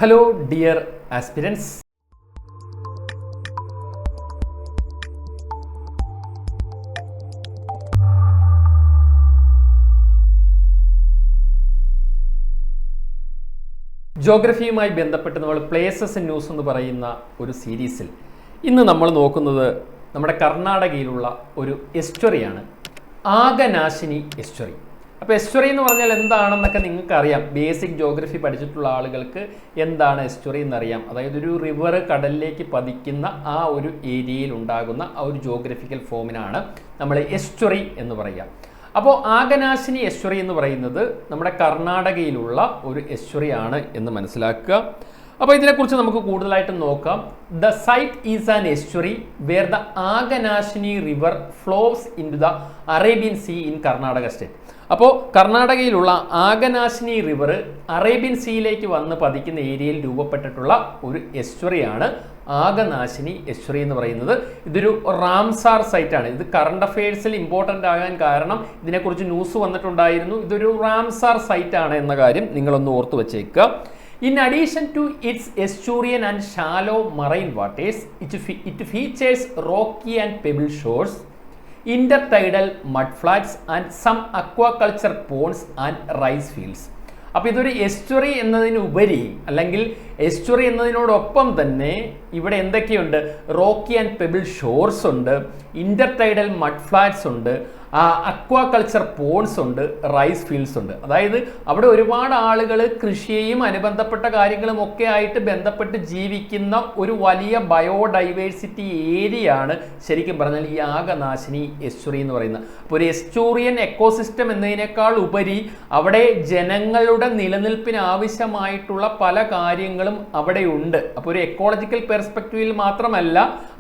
Hello dear aspirants. ജോഗ്രഫിയുമായി ബന്ധപ്പെട്ട് നമ്മൾ places in news എന്ന് പറയുന്ന ഒരു സീരീസിൽ ഇന്ന് നമ്മൾ നോക്കുന്നത് നമ്മുടെ കർണാടകയിലുള്ള ഒരു എസ്റ്റുറിയാണ്, ആഗനാശിനി എസ്റ്റുറി. അപ്പോൾ എസ്റ്റുറി എന്ന് പറഞ്ഞാൽ എന്താണെന്നൊക്കെ നിങ്ങൾക്ക് അറിയാം. ബേസിക് ജോഗ്രഫി പഠിച്ചിട്ടുള്ള ആളുകൾക്ക് എന്താണ് എസ്റ്റുറി എന്നറിയാം. അതായത് ഒരു റിവർ കടലിലേക്ക് പതിക്കുന്ന ആ ഒരു ഏരിയയിൽ ഉണ്ടാകുന്ന ആ ഒരു ജോഗ്രഫിക്കൽ ഫോമിനാണ് നമ്മൾ എസ്റ്റുറി എന്ന് പറയുക. അപ്പോൾ ആഗനാശിനി എസ്റ്റുറി എന്ന് പറയുന്നത് നമ്മുടെ കർണാടകയിലുള്ള ഒരു എസ്റ്റുറിയാണ് എന്ന് മനസ്സിലാക്കുക. അപ്പോൾ ഇതിനെക്കുറിച്ച് നമുക്ക് കൂടുതലായിട്ട് നോക്കാം. The site is an estuary where the Aghanashini river flows into the Arabian sea in Karnataka state. അപ്പോൾ കർണാടകയിലുള്ള ആഗനാശിനി റിവർ അറേബ്യൻ സീയിലേക്ക് വന്ന് പതിക്കുന്ന ഏരിയയിൽ രൂപപ്പെട്ടിട്ടുള്ള ഒരു എസ്റ്റുറിയാണ് ആഗനാശിനി എസ്റ്റുറി എന്ന് പറയുന്നത്. ഇതൊരു റാംസാർ സൈറ്റാണ്. ഇത് കറണ്ട് അഫയേഴ്സിൽ ഇമ്പോർട്ടൻ്റ് ആകാൻ കാരണം ഇതിനെക്കുറിച്ച് ന്യൂസ് വന്നിട്ടുണ്ടായിരുന്നു. ഇതൊരു റാംസാർ സൈറ്റാണ് എന്ന കാര്യം നിങ്ങളൊന്ന് ഓർത്ത് വെച്ചേക്കുക. In addition to its estuarian and shallow marine waters, it features rocky and pebble shores, intertidal mudflats and some aquaculture ponds and rice fields. അപ്പോൾ ഇതൊരു എസ്റ്റുറി എന്നതിനുപരി അല്ലെങ്കിൽ എസ്റ്റുറി എന്നതിനോടൊപ്പം തന്നെ ഇവിടെ എന്തൊക്കെയുണ്ട്? റോക്കി ആൻഡ് പെബിൾ ഷോർസ് ഉണ്ട്, ഇന്റർടൈഡൽ മഡ് ഫ്ലാറ്റ്സ് ഉണ്ട്, aquaculture Ponce ഉണ്ട്, rice fields ഉണ്ട്. അതായത് അവിടെ ഒരുപാട് ആളുകൾ കൃഷിയെയും അനുബന്ധപ്പെട്ട കാര്യങ്ങളും ഒക്കെ ആയിട്ട് ബന്ധപ്പെട്ട് ജീവിക്കുന്ന ഒരു വലിയ ബയോഡൈവേഴ്സിറ്റി ഏരിയ ആണ് ശരിക്കും പറഞ്ഞാൽ ഈ ആഗനാശിനി എസ്റ്റുറി എന്ന് പറയുന്നത്. അപ്പോൾ ഒരു എസ്റ്റുറിയൻ എക്കോസിസ്റ്റം എന്നതിനേക്കാൾ ഉപരി അവിടെ ജനങ്ങളുടെ നിലനിൽപ്പിന് ആവശ്യമായിട്ടുള്ള പല കാര്യങ്ങളും അവിടെ ഉണ്ട്. അപ്പോൾ ഒരു എക്കോളജിക്കൽ പെർസ്പെക്റ്റീവിൽ മാത്രമല്ല,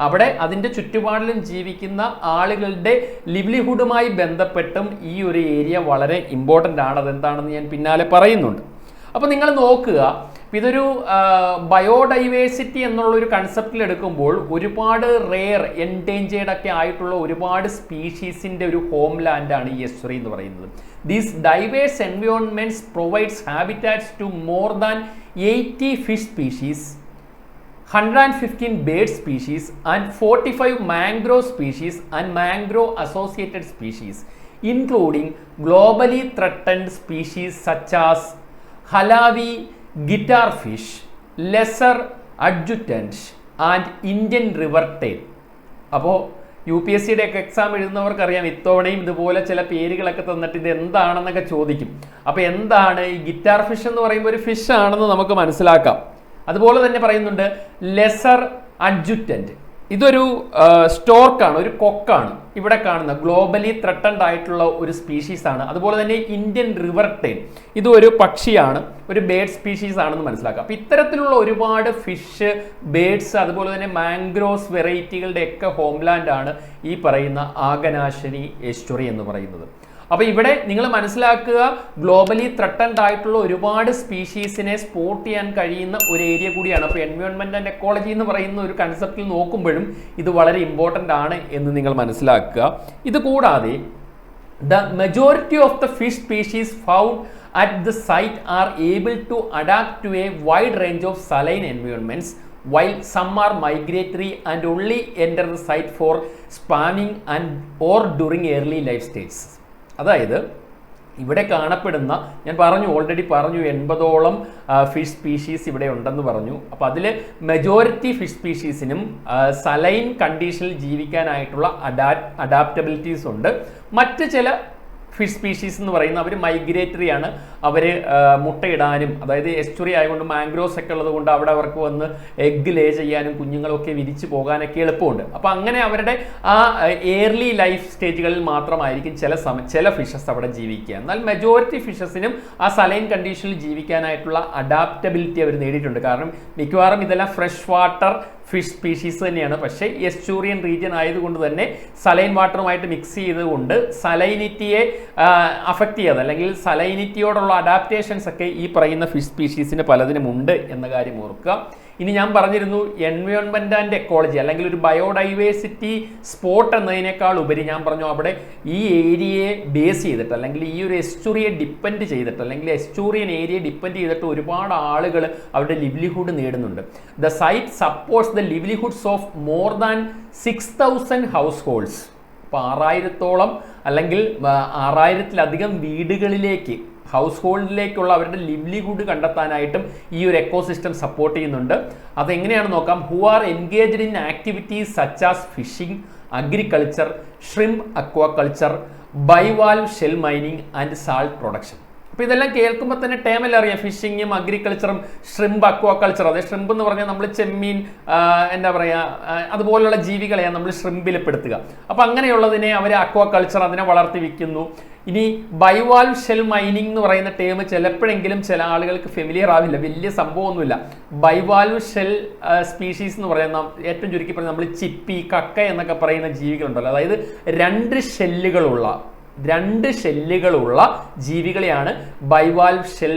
അവിടെ അതിൻ്റെ ചുറ്റുപാടിലും ജീവിക്കുന്ന ആളുകളുടെ ലിവ്ലിഹുഡുമായി ബന്ധപ്പെട്ടും ഈ ഒരു ഏരിയ വളരെ ഇമ്പോർട്ടൻ്റ് ആണ്. അതെന്താണെന്ന് ഞാൻ പിന്നാലെ പറയുന്നുണ്ട്. അപ്പോൾ നിങ്ങൾ നോക്കുക, ഇതൊരു ബയോഡൈവേഴ്സിറ്റി എന്നുള്ളൊരു കൺസെപ്റ്റിൽ എടുക്കുമ്പോൾ ഒരുപാട് റെയർ എൻഡേഞ്ചേർഡ് ഒക്കെ ആയിട്ടുള്ള ഒരുപാട് സ്പീഷീസിൻ്റെ ഒരു ഹോം ലാൻഡാണ് ഈ എസ്റ്റുറി എന്ന് പറയുന്നത്. These diverse environments provides habitats to more than 80 fish species, 115 bird species and 45 mangrove species and mangrove associated species, including globally threatened species such as Halavi guitarfish, lesser adjutant and Indian river tail. അപ്പോൾ UPSC ഒക്കെ exam എഴുതുന്നവർക്കറിയാം, ഇത്തവണയും ഇതുപോലെ ചില പേരുകളൊക്കെ തന്നിട്ട് ഇത് എന്താണെന്നൊക്കെ ചോദിക്കും. അപ്പോൾ എന്താണ് ഈ ഗിറ്റാർ ഫിഷ് എന്ന് പറയുമ്പോൾ ഒരു ഫിഷ് ആണെന്ന് നമുക്ക് മനസ്സിലാക്കാം. അതുപോലെ തന്നെ പറയുന്നുണ്ട് ലെസർ അഡ്ജുറ്റന്റ്, ഇതൊരു സ്റ്റോർക്കാണ്, ഒരു കൊക്കാണ് ഇവിടെ കാണുന്ന ഗ്ലോബലി ത്രട്ടൻഡ് ആയിട്ടുള്ള ഒരു സ്പീഷീസ് ആണ്. അതുപോലെ തന്നെ ഇന്ത്യൻ റിവർ ടെയിൽ, ഇതും ഒരു പക്ഷിയാണ്, ഒരു ബേർഡ് സ്പീഷീസ് ആണെന്ന് മനസ്സിലാക്കാം. അപ്പോൾ ഇത്തരത്തിലുള്ള ഒരുപാട് ഫിഷ്, ബേർഡ്സ്, അതുപോലെ തന്നെ മാംഗ്രോവ്സ് വെറൈറ്റികളുടെ ഒക്കെ ഹോംലാൻഡ് ആണ് ഈ പറയുന്ന ആഗനാശിനി എസ്റ്റുറി എന്ന് പറയുന്നത്. അപ്പോൾ ഇവിടെ നിങ്ങൾ മനസ്സിലാക്കുക, ഗ്ലോബലി ത്രട്ടൻഡ് ആയിട്ടുള്ള ഒരുപാട് സ്പീഷീസിനെ സ്പോട്ട് ചെയ്യാൻ കഴിയുന്ന ഒരു ഏരിയ കൂടിയാണ്. അപ്പോൾ എൻവയോൺമെന്റ് ആൻഡ് എക്കോളജി എന്ന് പറയുന്ന ഒരു കൺസെപ്റ്റിൽ നോക്കുമ്പോഴും ഇത് വളരെ ഇമ്പോർട്ടൻ്റ് ആണ് എന്ന് നിങ്ങൾ മനസ്സിലാക്കുക. ഇത് കൂടാതെ the majority of the fish species found at the site are able to adapt to a wide range of saline environments, while some are migratory and only enter the site for spawning and or during early life stages. അതായത് ഇവിടെ കാണപ്പെടുന്ന, ഞാൻ already പറഞ്ഞു 80ഓളം fish species ഇവിടെ ഉണ്ടെന്ന് പറഞ്ഞു. അപ്പോൾ അതിൽ മെജോറിറ്റി ഫിഷ് സ്പീഷീസിനും സലൈൻ കണ്ടീഷനിൽ ജീവിക്കാനായിട്ടുള്ള അഡാപ്റ്റബിലിറ്റീസ് ഉണ്ട്. മറ്റ് ചില ഫിഷ് സ്പീഷീസ് എന്ന് പറയുന്നത് അവർ മൈഗ്രേറ്ററി ആണ്. അവർ മുട്ടയിടാനും, അതായത് എസ്റ്റുറി ആയതുകൊണ്ട് മാംഗ്രോവ്സ് ഒക്കെ ഉള്ളത് കൊണ്ട് അവിടെ അവർക്ക് വന്ന് എഗ്ഗ് ലേ ചെയ്യാനും കുഞ്ഞുങ്ങളൊക്കെ വിരിച്ച് പോകാനൊക്കെ എളുപ്പമുണ്ട്. അപ്പോൾ അങ്ങനെ അവരുടെ ആ എയർലി ലൈഫ് സ്റ്റേജുകളിൽ മാത്രമായിരിക്കും ചില ഫിഷസ് അവിടെ ജീവിക്കുക. എന്നാൽ മെജോറിറ്റി ഫിഷസിനും ആ സലൈൻ കണ്ടീഷനിൽ ജീവിക്കാനായിട്ടുള്ള അഡാപ്റ്റബിലിറ്റി അവർ നേടിയിട്ടുണ്ട്. കാരണം മിക്കവാറും ഇതെല്ലാം ഫ്രഷ് വാട്ടർ ഫിഷ് സ്പീഷീസ് തന്നെയാണ്. പക്ഷേ എസ്റ്റുറിയൻ റീജിയൻ ആയതുകൊണ്ട് തന്നെ സലൈൻ വാട്ടറുമായിട്ട് മിക്സ് ചെയ്തുകൊണ്ട് സലൈനിറ്റിയെ അഫക്റ്റ് ചെയ്യാതെ, അല്ലെങ്കിൽ സലൈനിറ്റിയോടുള്ള അഡാപ്റ്റേഷൻസ് ഒക്കെ ഈ പറയുന്ന ഫിഷ് സ്പീഷീസിന് പലതിനും ഉണ്ട് എന്ന കാര്യം ഓർക്കുക. ഇനി ഞാൻ പറഞ്ഞിരുന്നു എൻവയോൺമെന്റ് ആൻഡ് എക്കോളജി അല്ലെങ്കിൽ ഒരു ബയോഡൈവേഴ്സിറ്റി സ്പോട്ട് എന്നതിനേക്കാൾ ഉപരി ഞാൻ പറഞ്ഞു അവിടെ ഈ ഏരിയയെ ബേസ് ചെയ്തിട്ട് അല്ലെങ്കിൽ ഈ ഒരു എസ്റ്റുറിയെ ഡിപ്പെൻഡ് ചെയ്തിട്ട് അല്ലെങ്കിൽ എസ്റ്റുറിയൻ ഏരിയയെ ഡിപ്പെൻഡ് ചെയ്തിട്ട് ഒരുപാട് ആളുകൾ അവരുടെ ലിവ്ലിഹുഡ് നേടുന്നുണ്ട്. The site supports the livelihoods of more than 6000 households. അപ്പോൾ 6000-ഓളം അല്ലെങ്കിൽ 6000-ലധികം വീടുകളിലേക്ക് ഹൗസ് ഹോൾഡിലേക്കുള്ള അവരുടെ ലിവ്ലിഹുഡ് കണ്ടെത്താനായിട്ടും ഈ ഒരു എക്കോസിസ്റ്റം സപ്പോർട്ട് ചെയ്യുന്നുണ്ട്. അതെങ്ങനെയാണ് നോക്കാം. Who are engaged in activities such as fishing, agriculture, shrimp aquaculture, bivalve shell mining and salt production. അപ്പോൾ ഇതെല്ലാം കേൾക്കുമ്പോൾ തന്നെ ടേമെല്ലാം അറിയാം. ഫിഷിങ്ങും അഗ്രികൾച്ചറും ഷ്രിംപ് അക്വാകൾച്ചർ. അതെ, ഷ്രിംപ് എന്ന് പറഞ്ഞാൽ നമ്മൾ ചെമ്മീൻ, എന്താ പറയുക, അതുപോലുള്ള ജീവികളെയാണ് നമ്മൾ ഷ്രിംപിൽ പെടുത്തുക. അപ്പോൾ അങ്ങനെയുള്ളതിനെ അവർ അക്വാകൾച്ചർ അതിനെ വളർത്തി വിൽക്കുന്നു. ഇനി ബൈവാൽവ് ഷെൽ മൈനിങ് എന്ന് പറയുന്ന ടേം ചിലപ്പോഴെങ്കിലും ചില ആളുകൾക്ക് ഫെമിലിയർ ആവില്ല, വലിയ സംഭവമൊന്നുമില്ല. ബൈവാൽവ് ഷെൽ സ്പീഷീസ് എന്ന് പറയുന്ന ഏറ്റവും ചുരുക്കി പറഞ്ഞാൽ നമ്മൾ ചിപ്പി, കക്ക എന്നൊക്കെ പറയുന്ന ജീവികളുണ്ടല്ലോ, അതായത് രണ്ട് ഷെല്ലുകളുള്ള ജീവികളെയാണ് ബൈവാൽവ് ഷെൽ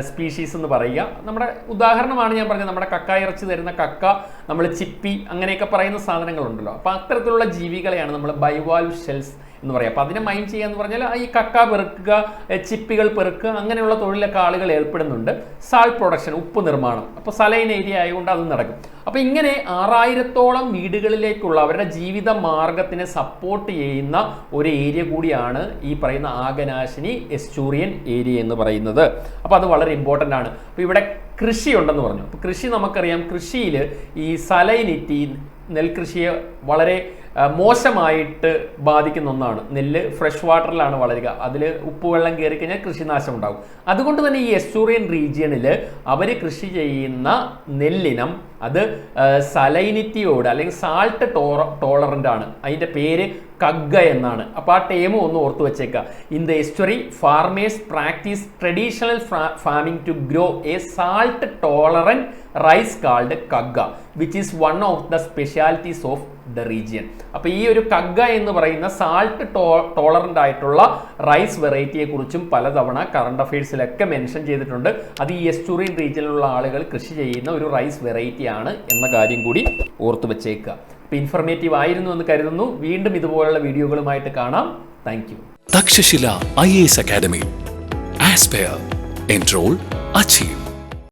സ്പീഷീസ് എന്ന് പറയുക. നമ്മുടെ ഉദാഹരണമാണ് ഞാൻ പറഞ്ഞത്, നമ്മുടെ കക്ക ഇറച്ചി തരുന്ന കക്ക, നമ്മൾ ചിപ്പി അങ്ങനെയൊക്കെ പറയുന്ന സാധനങ്ങളുണ്ടല്ലോ. അപ്പോൾ അത്തരത്തിലുള്ള ജീവികളെയാണ് നമ്മൾ ബൈവാൽവ് ഷെൽസ് എന്ന് പറയാം. അപ്പോൾ അതിനെ മൈൻ ചെയ്യുക എന്ന് പറഞ്ഞാൽ ഈ കക്ക പെറുക്കുക, ചിപ്പികൾ പെറുക്കുക, അങ്ങനെയുള്ള തൊഴിലൊക്കെ ആളുകൾ ഏർപ്പെടുന്നുണ്ട്. സാൾട്ട് പ്രൊഡക്ഷൻ, ഉപ്പ് നിർമ്മാണം. അപ്പോൾ സലൈൻ ഏരിയ ആയതുകൊണ്ട് അത് നടക്കും. അപ്പോൾ ഇങ്ങനെ 6000-ഓളം വീടുകളിലേക്കുള്ള അവരുടെ ജീവിത മാർഗത്തിനെ സപ്പോർട്ട് ചെയ്യുന്ന ഒരു ഏരിയ കൂടിയാണ് ഈ പറയുന്ന ആഗനാശിനി എസ്റ്റുറിയൻ ഏരിയ എന്ന് പറയുന്നത്. അപ്പോൾ അത് വളരെ ഇമ്പോർട്ടൻ്റ് ആണ്. അപ്പോൾ ഇവിടെ കൃഷി ഉണ്ടെന്ന് പറഞ്ഞു. അപ്പോൾ കൃഷി നമുക്കറിയാം, കൃഷിയിൽ ഈ സലൈനിറ്റി നെൽകൃഷിയെ വളരെ മോശമായിട്ട് ബാധിക്കുന്ന ഒന്നാണ്. നെല്ല് ഫ്രഷ് വാട്ടറിലാണ് വളരുക, അതിൽ ഉപ്പുവെള്ളം കയറി കഴിഞ്ഞാൽ കൃഷിനാശം ഉണ്ടാകും. അതുകൊണ്ട് തന്നെ ഈ എസ്റ്റുറിയൻ റീജിയണിൽ അവർ കൃഷി ചെയ്യുന്ന നെല്ലിനം അത് സലൈനിറ്റിയോട് അല്ലെങ്കിൽ സാൾട്ട് ടോളറൻ്റ് ആണ്. അതിൻ്റെ പേര് കഗ്ഗ എന്നാണ്. അപ്പോൾ ആ ടേമും ഒന്ന് ഓർത്ത് വെച്ചേക്കുക. In the estuary farmers practise traditional farming to grow a salt tolerant rice called Kagga which is one of the specialities of the region. അപ്പോൾ ഈ ഒരു കഗ്ഗ എന്ന് പറയുന്ന സാൾട്ട് ടോളറൻ്റ് ആയിട്ടുള്ള റൈസ് വെറൈറ്റിയെ കുറിച്ചും പലതവണ കറണ്ട് അഫയേഴ്സിലൊക്കെ മെൻഷൻ ചെയ്തിട്ടുണ്ട്. അത് ഈ എസ്റ്റുറിയൻ റീജിയനിലുള്ള ആളുകൾ കൃഷി ചെയ്യുന്ന ഒരു റൈസ് വെറൈറ്റി ആണ് എന്ന കാര്യം കൂടി ഓർത്തു വെച്ചേക്കുക. അപ്പോൾ ഇൻഫർമേറ്റീവ് ആയിരുന്നു എന്ന് കരുതുന്നു. വീണ്ടും ഇതുപോലുള്ള വീഡിയോകളുമായിട്ട് കാണാം. Thank you. Takshashila IAS academy. Aspire, enrol, achieve.